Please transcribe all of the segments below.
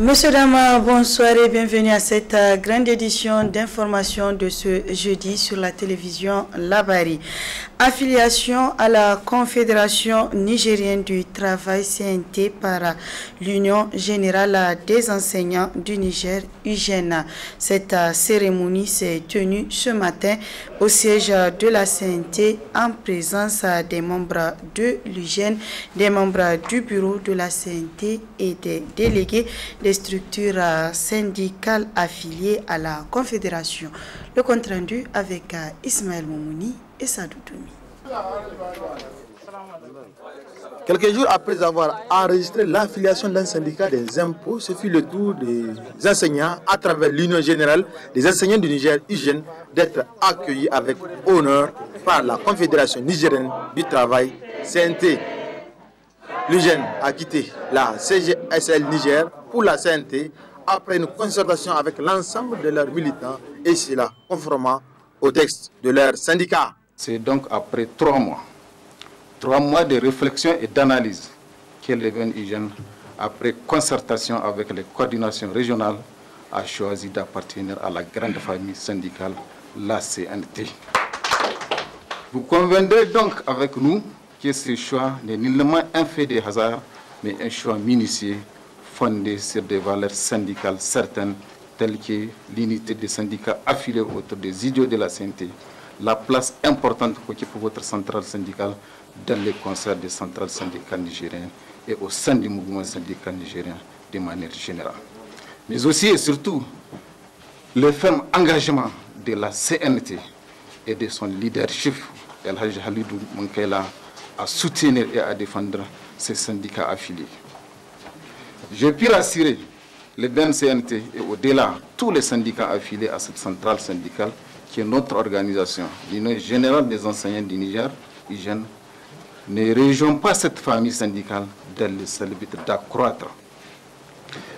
Monsieur, dames, bonsoir et bienvenue à cette grande édition d'information de ce jeudi sur la télévision Labari. Affiliation à la Confédération nigérienne du travail CNT par l'Union générale des enseignants du Niger, UGEN. Cette cérémonie s'est tenue ce matin au siège de la CNT en présence des membres de l'UGEN, des membres du bureau de la CNT et des délégués des structures syndicales affiliées à la Confédération. Le compte rendu avec Ismaël Moumouni et Sadou Toumi. Quelques jours après avoir enregistré l'affiliation d'un syndicat des impôts, ce fut le tour des enseignants à travers l'Union générale des enseignants du Niger, UGEN, d'être accueillis avec honneur par la Confédération nigérienne du travail, CNT. L'UGEN a quitté la CGSL Niger pour la CNT après une concertation avec l'ensemble de leurs militants et cela conformément au texte de leur syndicat. C'est donc après 3 mois de réflexion et d'analyse que l'UGEN, après concertation avec les coordinations régionales, a choisi d'appartenir à la grande famille syndicale, la CNT. Vous conviendrez donc avec nous que ce choix n'est nullement un fait de hasard, mais un choix minutieux, fondé sur des valeurs syndicales certaines, telles que l'unité des syndicats affiliés autour des idéaux de la CNT, la place importante qu'occupe votre centrale syndicale dans les concerts des centrales syndicales nigériennes et au sein du mouvement syndical nigérien de manière générale. Mais aussi et surtout, le ferme engagement de la CNT et de son leadership, El Haj Halidou Mankaila, à soutenir et à défendre ces syndicats affiliés. Je puis rassurer les CNT et au-delà tous les syndicats affiliés à cette centrale syndicale qui est notre organisation, l'Union générale des enseignants du Niger, UGEN, ne rejoint pas cette famille syndicale dans le seul but d'accroître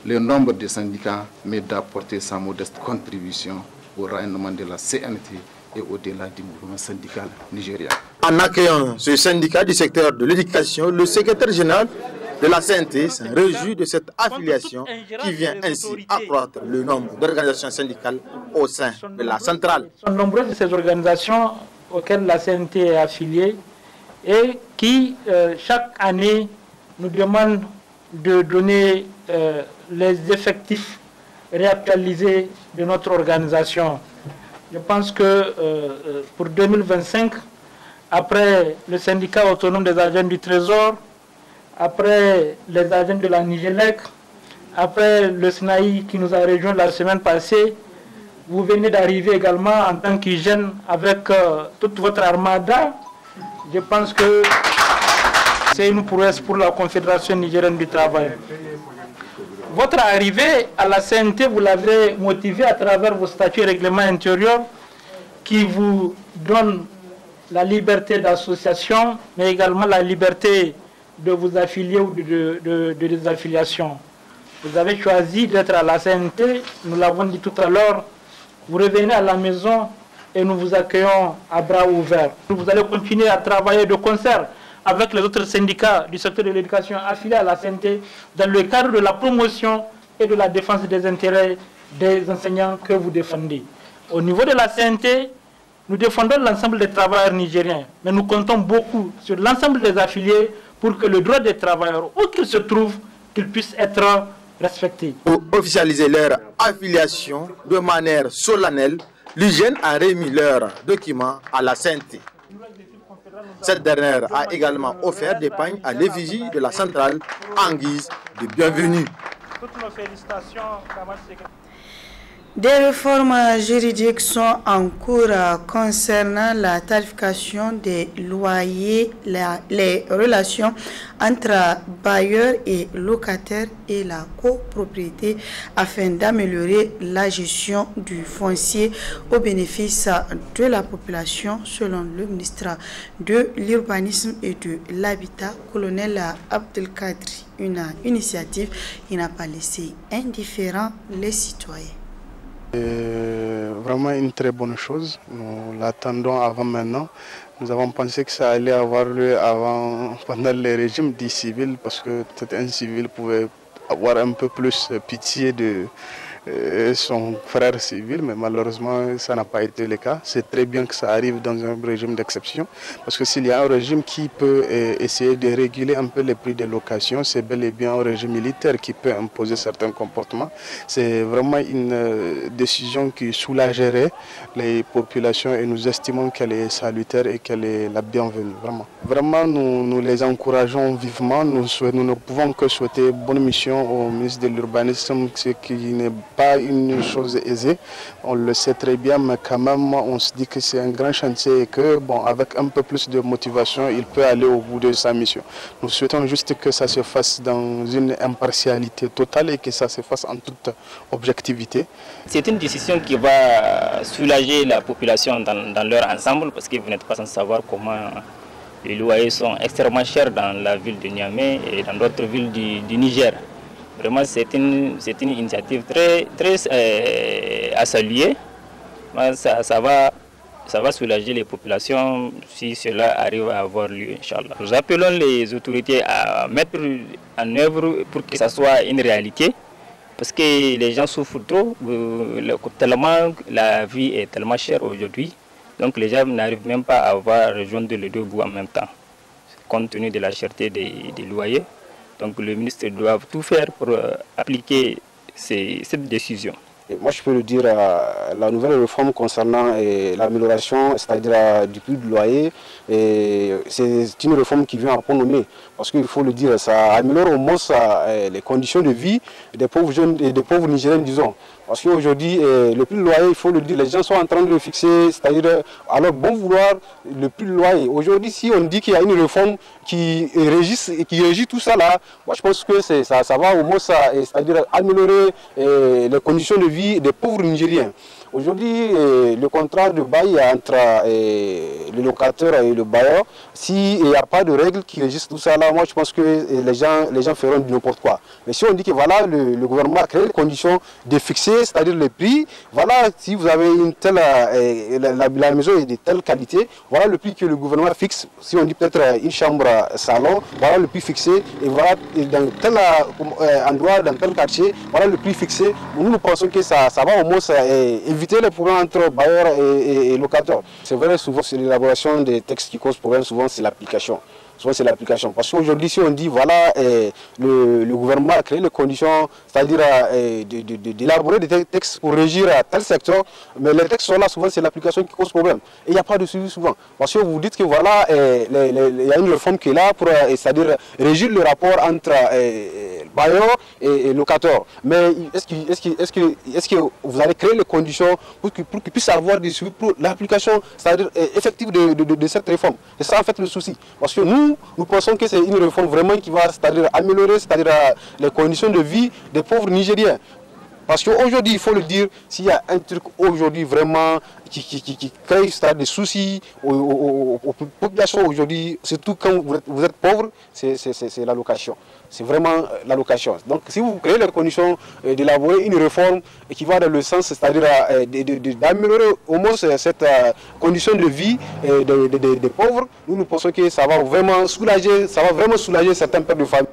le nombre de syndicats, mais d'apporter sa modeste contribution au rayonnement de la CNT et au-delà du mouvement syndical nigérien. En accueillant ce syndicat du secteur de l'éducation, le secrétaire général de la CNT se réjouit de cette affiliation qui vient ainsi accroître le nombre d'organisations syndicales au sein de la centrale. Sont nombreuses de ces organisations auxquelles la CNT est affiliée et qui, chaque année, nous demandent de donner les effectifs réactualisés de notre organisation. Je pense que pour 2025, après le syndicat autonome des agents du Trésor, après les agents de la Nigélec, après le SNAI qui nous a rejoint la semaine passée, vous venez d'arriver également en tant qu'UGEN avec toute votre armada. Je pense que c'est une prouesse pour la Confédération nigérienne du travail. Votre arrivée à la CNT, vous l'avez motivée à travers vos statuts et règlements intérieurs qui vous donnent la liberté d'association, mais également la liberté de vous affilier ou de désaffiliation. Vous avez choisi d'être à la CNT, nous l'avons dit tout à l'heure, vous revenez à la maison et nous vous accueillons à bras ouverts. Vous allez continuer à travailler de concert avec les autres syndicats du secteur de l'éducation affiliés à la CNT dans le cadre de la promotion et de la défense des intérêts des enseignants que vous défendez. Au niveau de la CNT, nous défendons l'ensemble des travailleurs nigériens, mais nous comptons beaucoup sur l'ensemble des affiliés pour que le droit des travailleurs, où qu'ils se trouvent, qu'ils puissent être respectés. Pour officialiser leur affiliation de manière solennelle, l'UGEN a remis leurs documents à la CNT. Cette dernière a également offert des pagnes à l'effigie de la centrale en guise de bienvenue. Toutes nos félicitations, Des réformes juridiques sont en cours concernant la tarification des loyers, les relations entre bailleurs et locataires et la copropriété afin d'améliorer la gestion du foncier au bénéfice de la population, selon le ministre de l'Urbanisme et de l'Habitat, colonel Abdelkadri. Une initiative qui n'a pas laissé indifférents les citoyens. Vraiment une très bonne chose. Nous l'attendons avant maintenant. Nous avons pensé que ça allait avoir lieu pendant le régime dit civil, parce que un civil pouvait avoir un peu plus pitié de son frère civil, mais malheureusement ça n'a pas été le cas. C'est très bien que ça arrive dans un régime d'exception, parce que s'il y a un régime qui peut essayer de réguler un peu les prix des locations, c'est bel et bien un régime militaire qui peut imposer certains comportements. C'est vraiment une décision qui soulagerait les populations et nous estimons qu'elle est salutaire et qu'elle est la bienvenue. Vraiment nous les encourageons vivement. Nous ne pouvons que souhaiter bonne mission au ministre de l'Urbanisme, ce qui n'est pas une chose aisée, on le sait très bien, mais quand même on se dit que c'est un grand chantier et que avec un peu plus de motivation, il peut aller au bout de sa mission. Nous souhaitons juste que ça se fasse dans une impartialité totale et que ça se fasse en toute objectivité. C'est une décision qui va soulager la population dans leur ensemble, parce que vous n'êtes pas sans savoir comment les loyers sont extrêmement chers dans la ville de Niamey et dans d'autres villes du Niger. Vraiment, c'est une initiative très à saluer. Ça va soulager les populations si cela arrive à avoir lieu, Inch'Allah. Nous appelons les autorités à mettre en œuvre pour que ça soit une réalité, parce que les gens souffrent trop, tellement la vie est tellement chère aujourd'hui. Donc les gens n'arrivent même pas à rejoindre les deux bouts en même temps, compte tenu de la cherté des loyers. Donc le ministre doit tout faire pour appliquer cette décision. Et moi je peux le dire, la nouvelle réforme concernant l'amélioration, c'est-à-dire du prix du loyer, c'est une réforme qui vient à point nommé. Parce qu'il faut le dire, ça améliore au moins les conditions de vie des pauvres jeunes et des pauvres Nigériens, disons. Parce qu'aujourd'hui, le prix du loyer, il faut le dire, les gens sont en train de le fixer, c'est-à-dire, à leur bon vouloir, le prix du loyer. Aujourd'hui, si on dit qu'il y a une réforme qui régit tout ça là, moi je pense que ça va au moins c'est-à-dire améliorer les conditions de vie des pauvres Nigériens. Aujourd'hui, le contrat de bail entre le locateur et le bailleur, s'il n'y a pas de règles qui régissent tout ça là, moi je pense que les gens feront n'importe quoi. Mais si on dit que voilà, le gouvernement a créé les conditions de fixer, c'est-à-dire les prix, voilà, si vous avez une telle, la maison est de telle qualité, voilà le prix que le gouvernement fixe. Si on dit peut-être une chambre salon, voilà le prix fixé, et voilà, dans tel endroit, dans tel quartier, voilà le prix fixé. Nous pensons que ça va au moins éviter les problèmes entre bailleurs et locataires. C'est vrai, souvent c'est l'élaboration des textes qui cause problème, souvent c'est l'application. Souvent c'est l'application. Parce qu'aujourd'hui, si on dit, voilà, le gouvernement a créé les conditions, c'est-à-dire d'élaborer des textes pour régir à tel secteur, mais les textes sont là, souvent c'est l'application qui cause problème. Et il n'y a pas de suivi souvent. Parce que vous dites que voilà, il y a une réforme qui est là pour, c'est-à-dire régir le rapport entre bailleurs et locataires. Mais est-ce que vous allez créer les conditions pour qu'ils puissent avoir des suivis pour l'application, c'est-à-dire effective de cette réforme? C'est ça en fait le souci. Parce que nous pensons que c'est une réforme vraiment qui va, c'est-à-dire améliorer, c'est-à-dire les conditions de vie des pauvres Nigériens. Parce qu'aujourd'hui, il faut le dire, s'il y a un truc aujourd'hui vraiment qui crée des soucis aux populations aujourd'hui, surtout quand vous êtes pauvre, c'est l'allocation. C'est vraiment l'allocation. Donc si vous créez les conditions d'élaborer une réforme qui va dans le sens, c'est-à-dire d'améliorer au moins cette condition de vie des pauvres, nous pensons que ça va vraiment soulager certains pères de famille.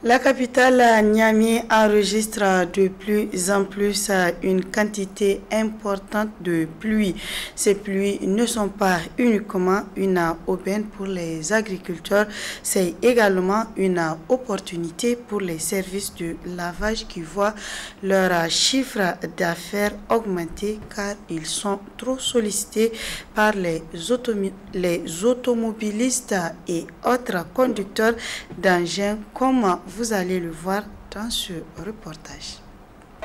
La capitale Niamey enregistre de plus en plus une quantité importante de pluie. Ces pluies ne sont pas uniquement une aubaine pour les agriculteurs, c'est également une opportunité pour les services de lavage qui voient leur chiffre d'affaires augmenter car ils sont trop sollicités par les automobilistes et autres conducteurs d'engins comme vous allez le voir dans ce reportage.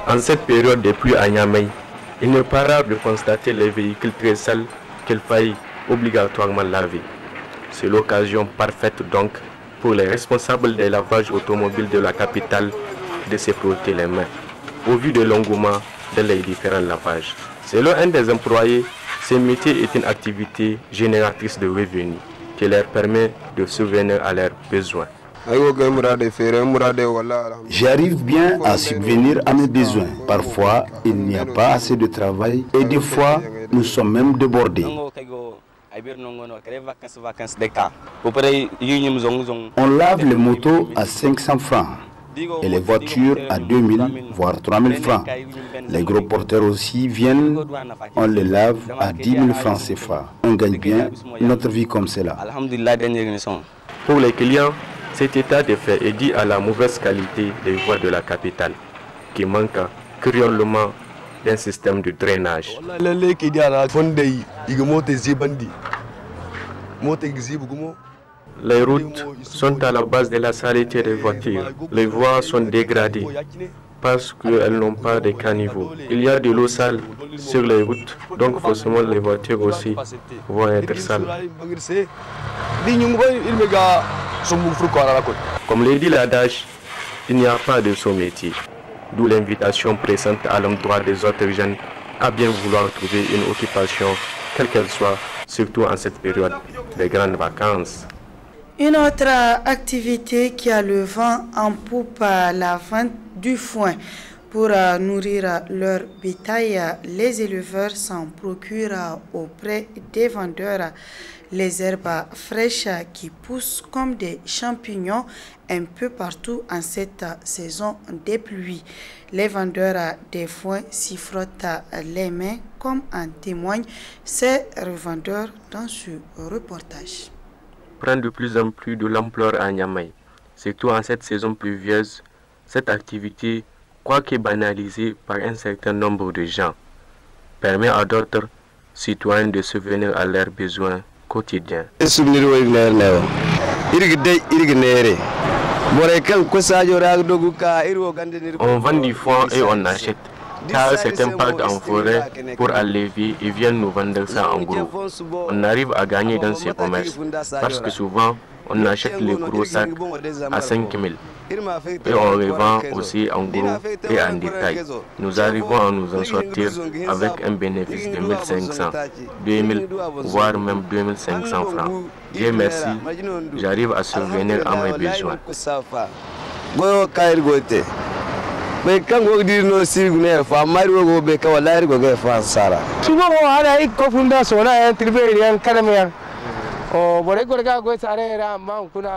En cette période de pluie à Niamey, il n'est pas rare de constater les véhicules très sales qu'il faille obligatoirement laver. C'est l'occasion parfaite donc pour les responsables des lavages automobiles de la capitale de se frotter les mains, au vu de l'engouement dans les différents lavages. Selon un des employés, ce métier est une activité génératrice de revenus qui leur permet de subvenir à leurs besoins. J'arrive bien à subvenir à mes besoins. Parfois, il n'y a pas assez de travail et des fois, nous sommes même débordés. On lave les motos à 500 francs. et les voitures à 2000 voire 3000 francs. Les gros porteurs aussi viennent, on les lave à 10 000 francs CFA. On gagne bien notre vie comme cela. Pour les clients, cet état de fait est dû à la mauvaise qualité des voies de la capitale, qui manque cruellement d'un système de drainage. Les routes sont à la base de la saleté des voitures. Les voies sont dégradées parce qu'elles n'ont pas de caniveaux. Il y a de l'eau sale sur les routes, donc forcément les voitures aussi vont être sales. Comme le dit l'adage, il n'y a pas de sot métier. D'où l'invitation présente à l'endroit des autres jeunes à bien vouloir trouver une occupation, quelle qu'elle soit, surtout en cette période des grandes vacances. Une autre activité qui a le vent en poupe, la vente du foin. Pour nourrir leur bétail, les éleveurs s'en procurent auprès des vendeurs les herbes fraîches qui poussent comme des champignons un peu partout en cette saison des pluies. Les vendeurs des foins s'y frottent les mains, comme en témoignent ces revendeurs dans ce reportage. Prend de plus en plus de l'ampleur à Niamey. Surtout en cette saison pluvieuse, cette activité, quoique banalisée par un certain nombre de gens, permet à d'autres citoyens de subvenir à leurs besoins quotidiens. On vend du foin et on achète, car certains partent en forêt pour enlever et viennent nous vendre ça en gros. On arrive à gagner dans ces commerces, parce que souvent on achète les gros sacs à 5 000 et on revend aussi en gros et en détail. Nous arrivons à nous en sortir avec un bénéfice de 1500, 2000 voire même 2500 francs. Dieu merci, j'arrive à subvenir à mes besoins.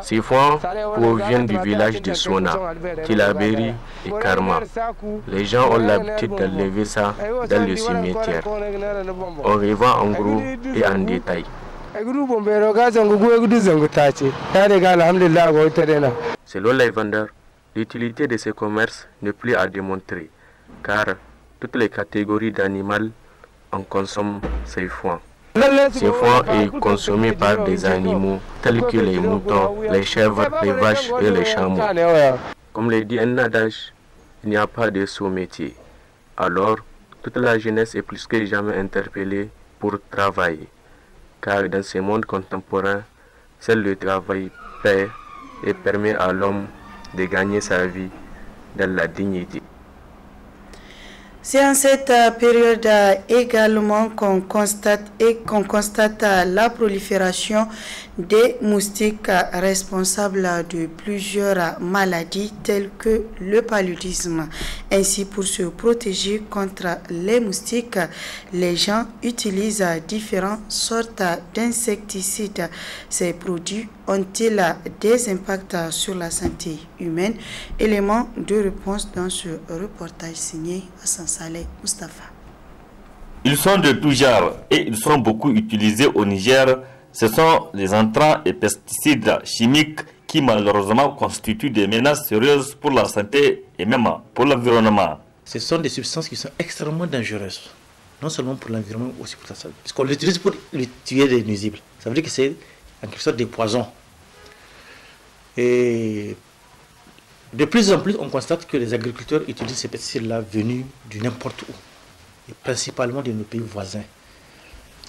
Ces foins proviennent du village de Sona, Tilaberi et Karma. Les gens ont l'habitude d'enlever ça dans le cimetière. On revend en gros et en détail. Selon les vendeurs, l'utilité de ces commerces n'est plus à démontrer, car toutes les catégories d'animaux en consomment ces foins. Ce foin est consommé par des animaux tels que les moutons, les chèvres, les vaches et les chameaux. Comme le dit un adage, il n'y a pas de sot métier. Alors, toute la jeunesse est plus que jamais interpellée pour travailler. Car dans ce monde contemporain, seul le travail paie et permet à l'homme de gagner sa vie dans la dignité. C'est en cette période également qu'on constate la prolifération des moustiques responsables de plusieurs maladies telles que le paludisme. Ainsi, pour se protéger contre les moustiques, les gens utilisent différentes sortes d'insecticides. Ces produits ont-ils des impacts sur la santé humaine? Élément de réponse dans ce reportage signé Hassan Saleh Mustafa. Ils sont de tout genre et ils sont beaucoup utilisés au Niger. Ce sont les intrants et pesticides chimiques qui malheureusement constituent des menaces sérieuses pour la santé et même pour l'environnement. Ce sont des substances qui sont extrêmement dangereuses, non seulement pour l'environnement, mais aussi pour la santé. Parce qu'on l'utilise pour tuer des nuisibles. Ça veut dire que c'est en quelque sorte des poisons. Et de plus en plus, on constate que les agriculteurs utilisent ces pesticides-là venus de n'importe où, et principalement de nos pays voisins.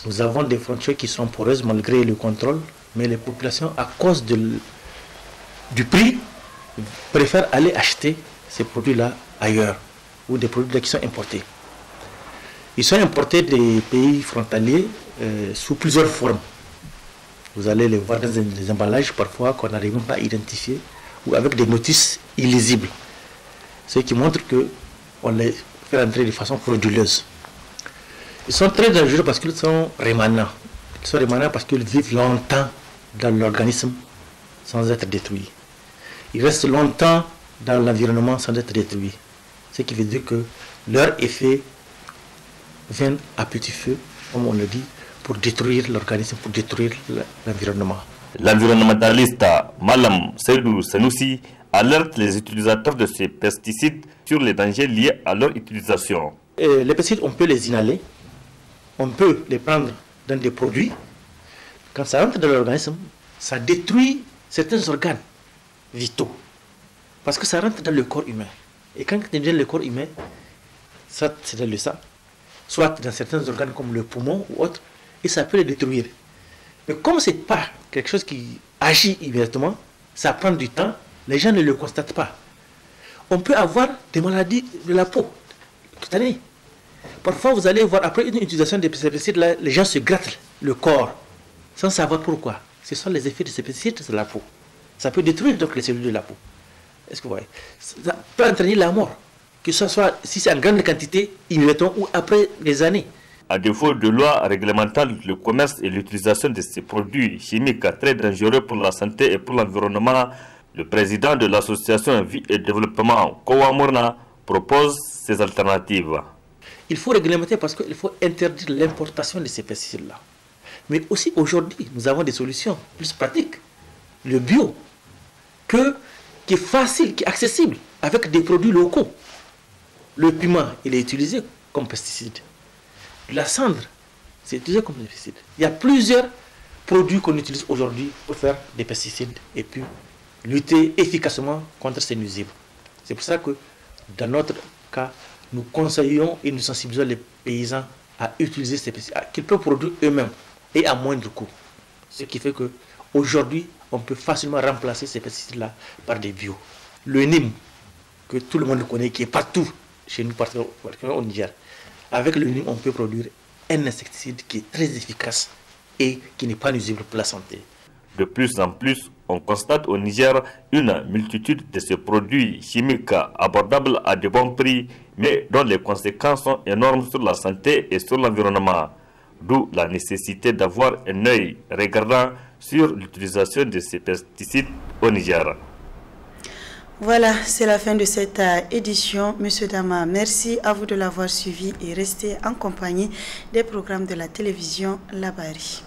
Nous avons des frontières qui sont poreuses malgré le contrôle, mais les populations, à cause du prix, préfèrent aller acheter ces produits-là ailleurs, ou des produits-là qui sont importés. Ils sont importés des pays frontaliers sous plusieurs formes. Vous allez les voir dans des emballages parfois qu'on n'arrive pas à identifier, ou avec des notices illisibles. Ce qui montre qu'on les fait entrer de façon frauduleuse. Ils sont très dangereux parce qu'ils sont rémanents. Ils sont rémanents parce qu'ils vivent longtemps dans l'organisme sans être détruits. Ils restent longtemps dans l'environnement sans être détruits. Ce qui veut dire que leur effet vient à petit feu, comme on le dit, pour détruire l'organisme, pour détruire l'environnement. L'environnementaliste Malam Seydou Senoussi alerte les utilisateurs de ces pesticides sur les dangers liés à leur utilisation. Les pesticides, on peut les inhaler, on peut les prendre dans des produits. Quand ça rentre dans l'organisme, ça détruit certains organes vitaux. Parce que ça rentre dans le corps humain. Et quand ça devient le corps humain, ça c'est dans le sang, soit dans certains organes comme le poumon ou autre, et ça peut les détruire. Mais comme ce n'est pas quelque chose qui agit immédiatement, ça prend du temps, les gens ne le constatent pas. On peut avoir des maladies de la peau cutanées. Parfois, vous allez voir, après une utilisation de ces pesticides, les gens se grattent le corps sans savoir pourquoi. Ce sont les effets de ces pesticides sur la peau. Ça peut détruire donc les cellules de la peau. Est-ce que vous voyez? Ça peut entraîner la mort, que ce soit si c'est en grande quantité, immédiatement ou après des années. À défaut de loi réglementant le commerce et l'utilisation de ces produits chimiques très dangereux pour la santé et pour l'environnement, le président de l'association Vie et Développement, Kowa Mourna, propose ces alternatives. Il faut réglementer parce qu'il faut interdire l'importation de ces pesticides-là. Mais aussi aujourd'hui, nous avons des solutions plus pratiques. Le bio, qui est facile, qui est accessible, avec des produits locaux. Le piment, il est utilisé comme pesticide. La cendre, c'est utilisé comme pesticide. Il y a plusieurs produits qu'on utilise aujourd'hui pour faire des pesticides et puis lutter efficacement contre ces nuisibles. C'est pour ça que dans notre cas, nous conseillons et nous sensibilisons les paysans à utiliser ces pesticides, qu'ils peuvent produire eux-mêmes et à moindre coût. Ce qui fait qu'aujourd'hui, on peut facilement remplacer ces pesticides-là par des bio. Le Nîmes, que tout le monde connaît, qui est partout chez nous, particulièrement au Niger. Avec le Nîmes, on peut produire un insecticide qui est très efficace et qui n'est pas nuisible pour la santé. De plus en plus, on constate au Niger une multitude de ces produits chimiques abordables à de bons prix, mais dont les conséquences sont énormes sur la santé et sur l'environnement. D'où la nécessité d'avoir un œil regardant sur l'utilisation de ces pesticides au Niger. Voilà, c'est la fin de cette édition. Monsieur Dama, merci à vous de l'avoir suivi et restez en compagnie des programmes de la télévision Labari.